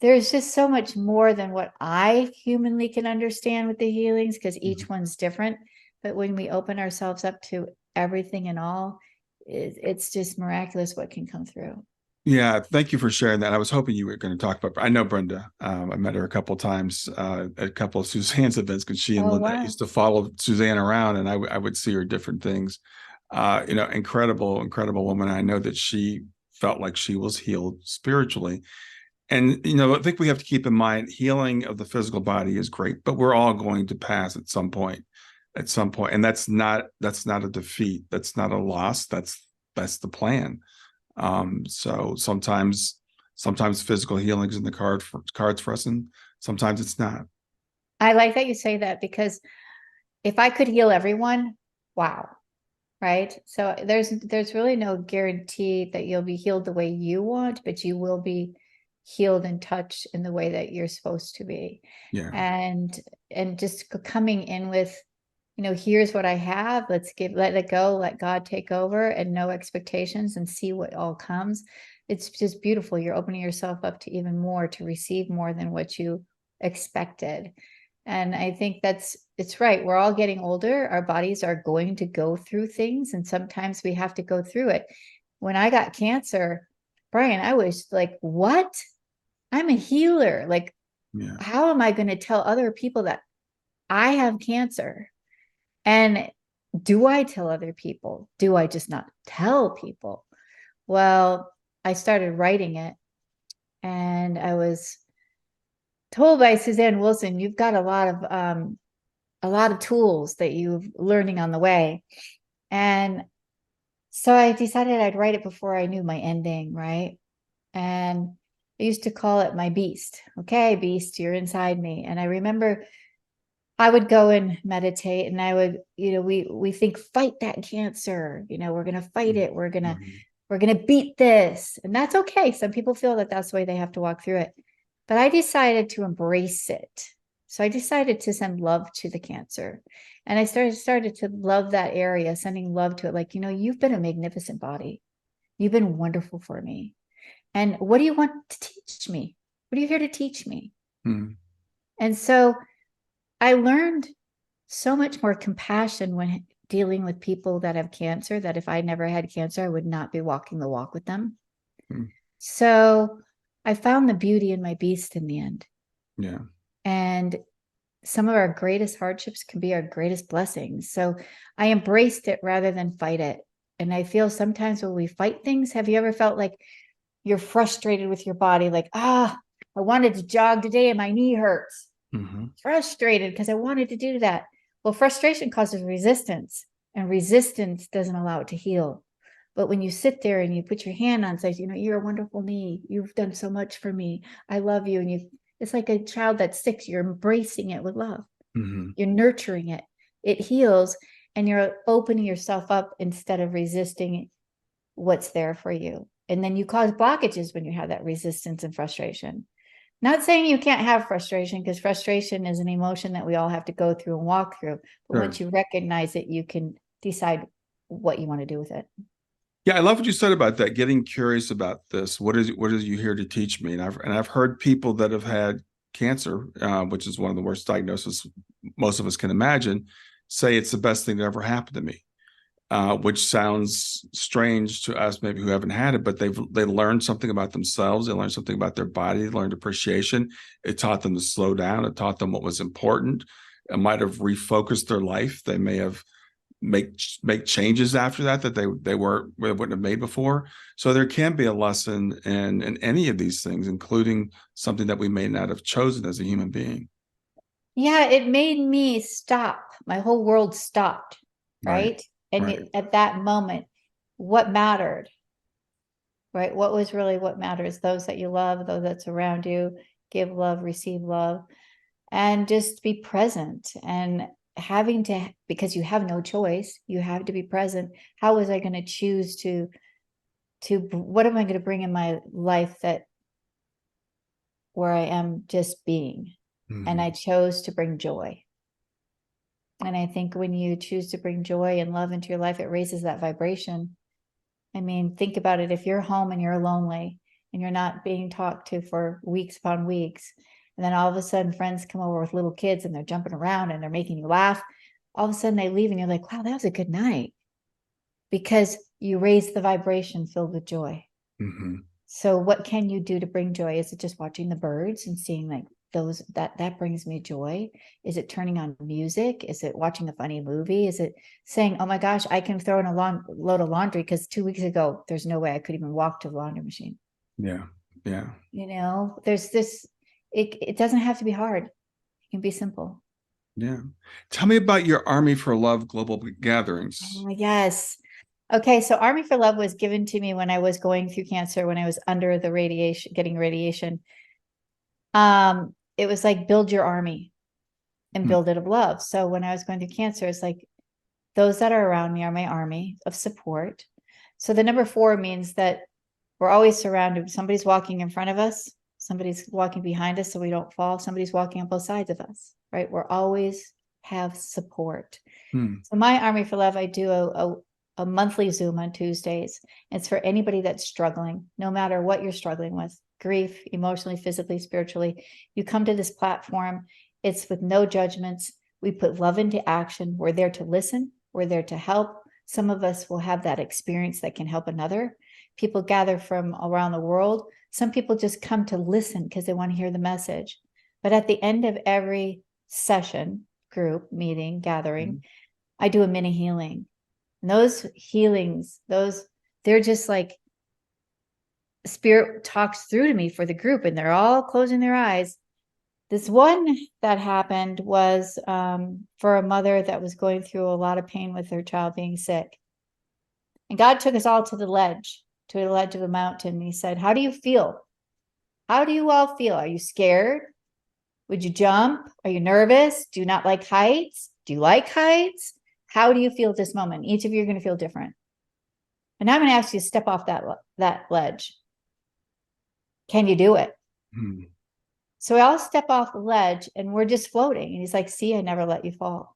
there's just so much more than what I humanly can understand with the healings because each one's different. But when we open ourselves up to everything and all, it's just miraculous what can come through. Yeah, thank you for sharing that. I was hoping you were going to talk about. I know Brenda. I met her a couple of times at a couple of Suzanne's events because she and Oh, Linda wow. used to follow Suzanne around, and I would see her different things. Incredible, incredible woman. I know that she felt like she was healed spiritually, and I think we have to keep in mind healing of the physical body is great, but we're all going to pass at some point. And that's not a defeat. That's not a loss. That's the plan. So sometimes physical healing is in the cards for us, and sometimes it's not. I like that you say that because if I could heal everyone, wow. Right. So there's really no guarantee that you'll be healed the way you want, but you will be healed and touched in the way that you're supposed to be. Yeah. And just coming in with, here's what I have. Let it go, let God take over and no expectations and see what all comes. It's just beautiful. You're opening yourself up to even more, to receive more than what you expected. And I think it's right. We're all getting older. Our bodies are going to go through things. And sometimes we have to go through it. When I got cancer, Brian, I was like, what? I'm a healer. Like, Yeah. how am I going to tell other people that I have cancer? And do I tell other people? Do I just not tell people? Well, I started writing it and I was told by Suzanne Wilson, you've got a lot of tools that you've learning on the way. And So I decided I'd write it before I knew my ending, right? And I used to call it my beast. Okay, beast, you're inside me. And I remember I would go and meditate, and I would, we think, fight that cancer, we're going to fight it. We're going to beat this. And that's okay. Some people feel that that's the way they have to walk through it. But I decided to embrace it. So I decided to send love to the cancer. And I started to love that area, sending love to it. Like, you've been a magnificent body. You've been wonderful for me. And what do you want to teach me? What are you here to teach me? Mm. And so I learned so much more compassion when dealing with people that have cancer, that if I never had cancer, I would not be walking the walk with them. Mm. So I found the beauty in my beast in the end. Yeah. And some of our greatest hardships can be our greatest blessings. So I embraced it rather than fight it. And I feel sometimes when we fight things, have you ever felt like you're frustrated with your body? Like, I wanted to jog today and my knee hurts. Mm-hmm. Frustrated because I wanted to do that. Well, frustration causes resistance, and resistance doesn't allow it to heal. But when you sit there and you put your hand on and say, you're a wonderful knee. You've done so much for me. I love you. And it's like a child that's 6. You're embracing it with love. Mm-hmm. You're nurturing it. It heals, and you're opening yourself up instead of resisting what's there for you. And then you cause blockages when you have that resistance and frustration. Not saying you can't have frustration, because frustration is an emotion that we all have to go through and walk through. But Sure. once you recognize it, you can decide what you want to do with it. Yeah, I love what you said about that. Getting curious about this. What is you here to teach me? And I've heard people that have had cancer, which is one of the worst diagnoses most of us can imagine, say it's the best thing that ever happened to me. Which sounds strange to us, maybe who haven't had it, but they learned something about themselves. They learned something about their body. They learned appreciation. It taught them to slow down. It taught them what was important. It might have refocused their life. They may have make changes after that they wouldn't have made before. So there can be a lesson in any of these things, including something that we may not have chosen as a human being. Yeah, it made me stop. My whole world stopped, right? And Right. at that moment, what mattered, right? What matters? Those that you love, those that surround you, give love, receive love, and just be present. And because you have no choice, you have to be present. How was I going to choose what am I going to bring in my life where I am just being? Mm-hmm. And I chose to bring joy. And I think when you choose to bring joy and love into your life, it raises that vibration. I mean, think about it. If you're home and you're lonely and you're not being talked to for weeks upon weeks, and then all of a sudden friends come over with little kids and they're jumping around and they're making you laugh, all of a sudden they leave and you're like, wow, that was a good night, because you raised the vibration filled with joy. Mm-hmm. So what can you do to bring joy? Is it just watching the birds and seeing like those that brings me joy? Is it turning on music? Is it watching a funny movie? Is it saying, oh my gosh, I can throw in a long load of laundry because 2 weeks ago there's no way I could even walk to the laundry machine? Yeah. There's this. It doesn't have to be hard. It can be simple. Yeah. Tell me about your Army for Love global gatherings. Yes. Okay, so Army for Love was given to me when I was going through cancer, when I was under the radiation, getting radiation. It was like build your army and build it of love. So when I was going through cancer, it's like those that are around me are my army of support. So the number 4 means that we're always surrounded. Somebody's walking in front of us, somebody's walking behind us so we don't fall, somebody's walking on both sides of us, right? We're always have support. So my Army for Love, I do a monthly Zoom on Tuesdays. It's for anybody that's struggling, no matter what you're struggling with, grief, emotionally, physically, spiritually. You come to this platform. It's with no judgments. We put love into action. We're there to listen. We're there to help. Some of us will have that experience that can help another. People gather from around the world. Some people just come to listen because they want to hear the message. But at the end of every session, group, meeting, gathering, I do a mini healing. And those healings, they're just like spirit talks through to me for the group, and they're all closing their eyes. This one that happened was for a mother that was going through a lot of pain with her child being sick. And God took us all to the ledge of a mountain. And he said, how do you feel? How do you all feel? Are you scared? Would you jump? Are you nervous? Do you not like heights? Do you like heights? How do you feel at this moment? Each of you are going to feel different. And now I'm going to ask you to step off that ledge. Can you do it? Hmm. So we all step off the ledge and we're just floating. And he's like, see, I never let you fall.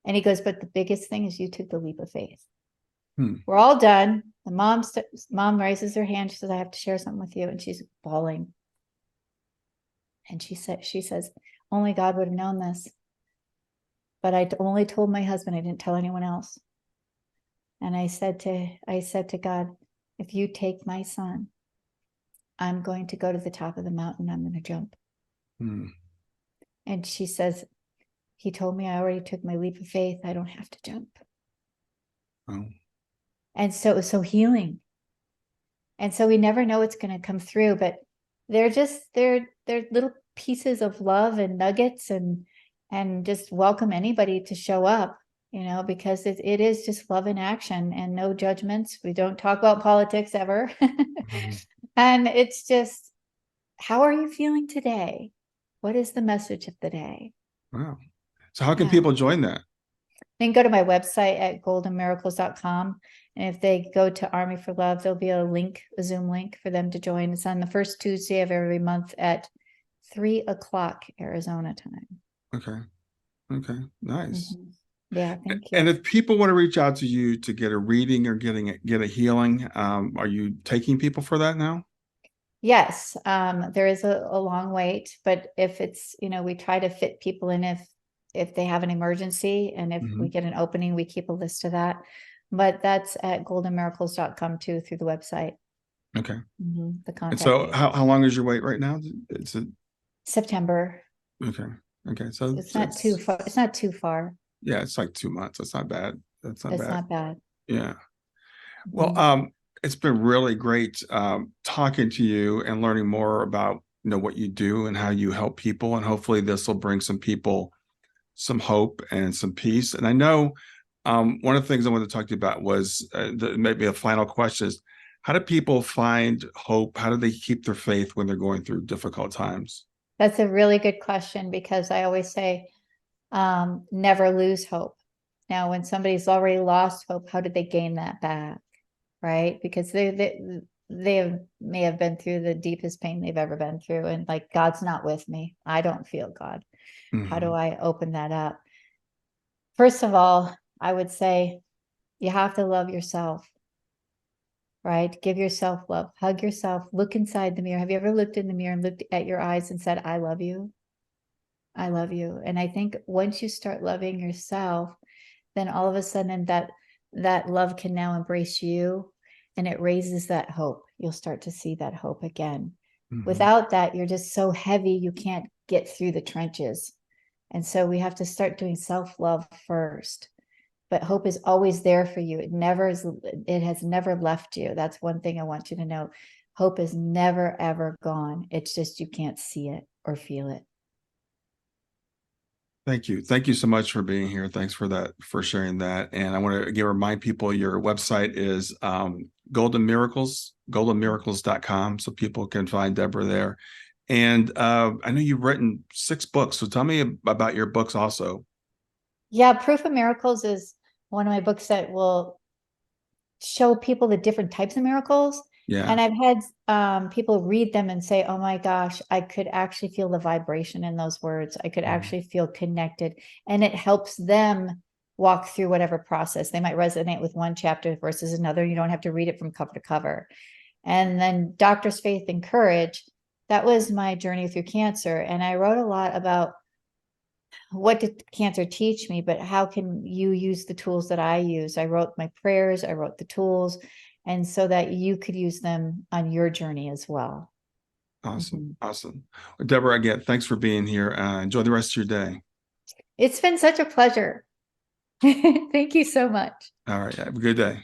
And he goes, but the biggest thing is you took the leap of faith. Hmm. We're all done. The mom raises her hand. She says, I have to share something with you. And she's bawling. And she says, only God would have known this. But I only told my husband. I didn't tell anyone else. And I said to God, if you take my son, I'm going to go to the top of the mountain. I'm going to jump. Hmm. And she says, he told me I already took my leap of faith. I don't have to jump. Oh. And so it was so healing. And so we never know what's going to come through, but they're little pieces of love and nuggets, and just welcome anybody to show up, because it is just love in action and no judgments. We don't talk about politics ever. Mm-hmm. And it's just, how are you feeling today? What is the message of the day? Wow. So how can people join that? They can go to my website at goldenmiracles.com. And if they go to Army for Love, there'll be a Zoom link for them to join. It's on the first Tuesday of every month at 3:00 Arizona time. Okay. Okay. Nice. Mm-hmm. Yeah, thank you. And if people want to reach out to you to get a reading or get a healing, are you taking people for that now? Yes. There is a long wait, but if it's, we try to fit people in if they have an emergency, and if we get an opening, we keep a list of that. But that's at goldenmiracles.com too, through the website. Okay. The contact. And so how long is your wait right now? It's September. Okay. Okay. So it's not too far. It's not too far. Yeah, it's like 2 months. That's not bad. That's not It's bad. not bad. Yeah. Well, it's been really great talking to you and learning more about what you do and how you help people. And hopefully this will bring some people some hope and some peace. And I know one of the things I wanted to talk to you about was maybe a final question is, how do people find hope? How do they keep their faith when they're going through difficult times? That's a really good question, because I always say, never lose hope. Now, when somebody's already lost hope, how did they gain that back? Right? Because they may have been through the deepest pain they've ever been through. And like, God's not with me. I don't feel God. How do I open that up? First of all, I would say you have to love yourself, right? Give yourself love, hug yourself, look inside the mirror. Have you ever looked in the mirror and looked at your eyes and said, I love you? I love you. And I think once you start loving yourself, then all of a sudden that love can now embrace you, and it raises that hope. You'll start to see that hope again. Without that, you're just so heavy, you can't get through the trenches. And so we have to start doing self-love first. But hope is always there for you. It has never left you. That's one thing I want you to know. Hope is never, ever gone. It's just you can't see it or feel it. Thank you. Thank you so much for being here. Thanks for sharing that. And I want to remind people your website is goldenmiracles.com, so people can find Deborah there. And I know you've written 6 books, so tell me about your books also. Yeah, Proof of Miracles is one of my books that will show people the different types of miracles. Yeah. And I've had people read them and say, oh my gosh, I could actually feel the vibration in those words. I could actually feel connected. And it helps them walk through whatever process. They might resonate with one chapter versus another. You don't have to read it from cover to cover. And then Doctor's Faith and Courage, that was my journey through cancer. And I wrote a lot about what did cancer teach me, but how can you use the tools that I use? I wrote my prayers, I wrote the tools, and so that you could use them on your journey as well. Awesome. Awesome. Well, Deborah, again, thanks for being here. Enjoy the rest of your day. It's been such a pleasure. Thank you so much. All right. Have a good day.